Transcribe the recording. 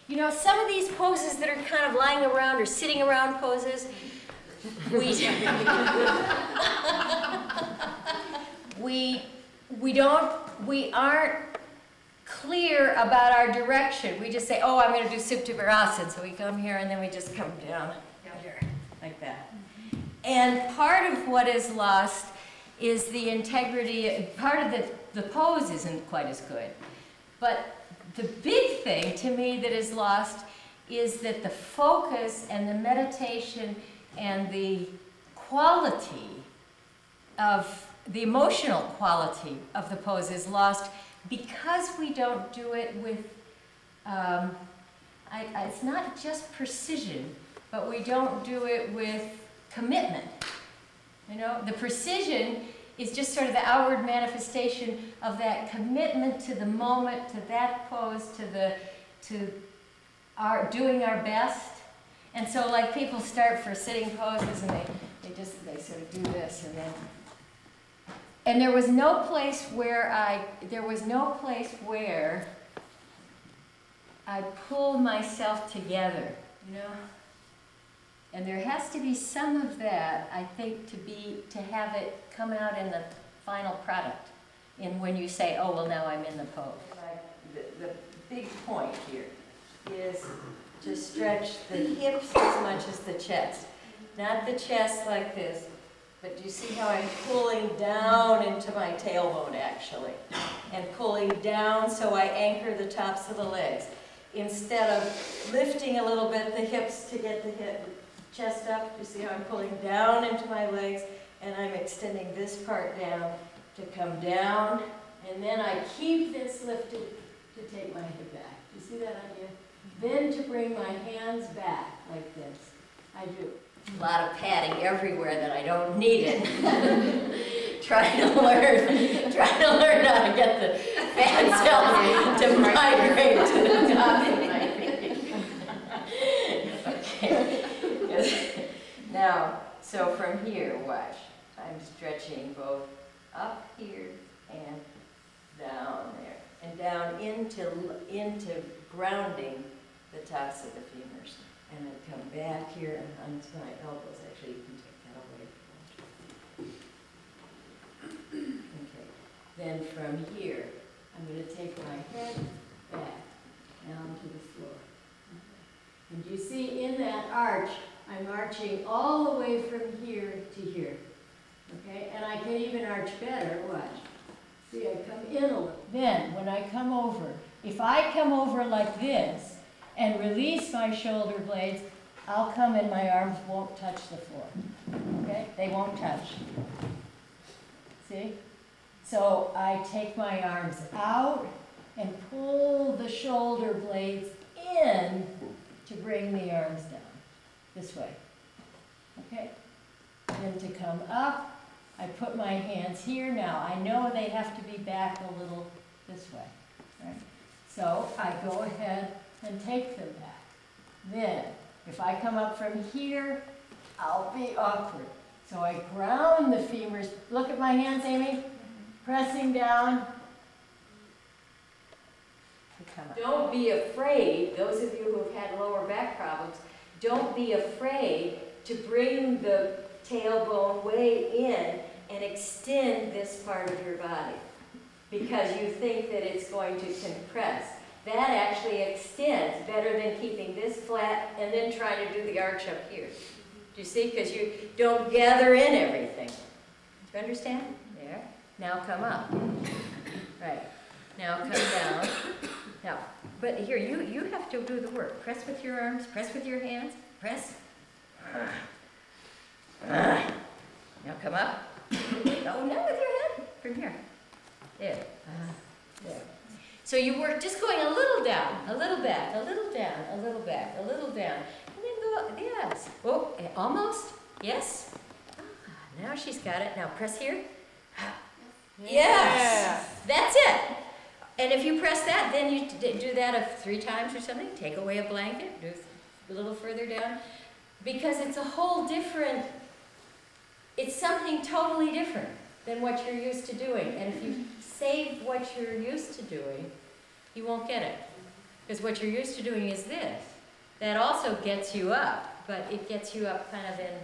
You know, some of these poses that are kind of lying around or sitting around poses, we aren't clear about our direction. We just say, oh, I'm going to do Supta Virasana. So we come here and then we just come down here, like that. And part of what is lost is the integrity. Part of the pose isn't quite as good. But the big thing to me that is lost is that the focus and the meditation and the quality of the emotional quality of the pose is lost because we don't do it with, it's not just precision, but we don't do it with commitment. You know, the precision is just sort of the outward manifestation of that commitment to the moment, to that pose, to doing our best. And so, like, people start for sitting poses and they sort of do this and there was no place where I pulled myself together, you know. And there has to be some of that, I think, to have it come out in the final product, in when you say, oh, well, now I'm in the pose. The big point here is to stretch the hips as much as the chest. Not the chest like this, but do you see how I'm pulling down into my tailbone, actually? And pulling down so I anchor the tops of the legs. Instead of lifting a little bit the hips to get the chest up, you see how I'm pulling down into my legs, and I'm extending this part down to come down, and then I keep this lifted to take my hip back. Do you see that idea? Then to bring my hands back like this. I do. A lot of padding everywhere that I don't need it. trying to learn how to get the fat cells to migrate to the top of my feet. Okay. Now, so from here, watch. I'm stretching both up here and down there, and down into grounding the tops of the femurs. And then come back here and onto my elbows. Actually, you can take that away. Okay. Then from here, I'm going to take my head back down to the floor. Okay. And you see in that arch, I'm arching all the way from here to here. Okay? And I can even arch better. Watch. See, I come in a little. Then, when I come over, if I come over like this, and release my shoulder blades, I'll come and my arms won't touch the floor. Okay? They won't touch. See? So I take my arms out and pull the shoulder blades in to bring the arms down. This way. Okay? Then to come up, I put my hands here. Now, I know they have to be back a little this way. Right? So I go ahead and take them back. Then, if I come up from here, I'll be awkward. So I ground the femurs. Look at my hands, Amy. Pressing down. Don't be afraid, those of you who have had lower back problems, don't be afraid to bring the tailbone way in and extend this part of your body because you think that it's going to compress. That actually extends better than keeping this flat and then trying to do the arch up here. Do you see? Because you don't gather in everything. Do you understand? There. Now come up. Right. Now come down. Now, but here, you have to do the work. Press with your arms. Press with your hands. Press. Now come up. Oh, now with your head. From here. There. There. So you work just going a little down, a little back, a little down, a little back, a little down. And then go up, yes. Oh, almost, yes. Ah, now she's got it. Now press here. Yes, that's it. And if you press that, then you do that 3 times or something. Take away a blanket, do a little further down. Because it's a whole different, it's something totally different than what you're used to doing. And if you save what you're used to doing, you won't get it. Because what you're used to doing is this. That also gets you up, but it gets you up kind of in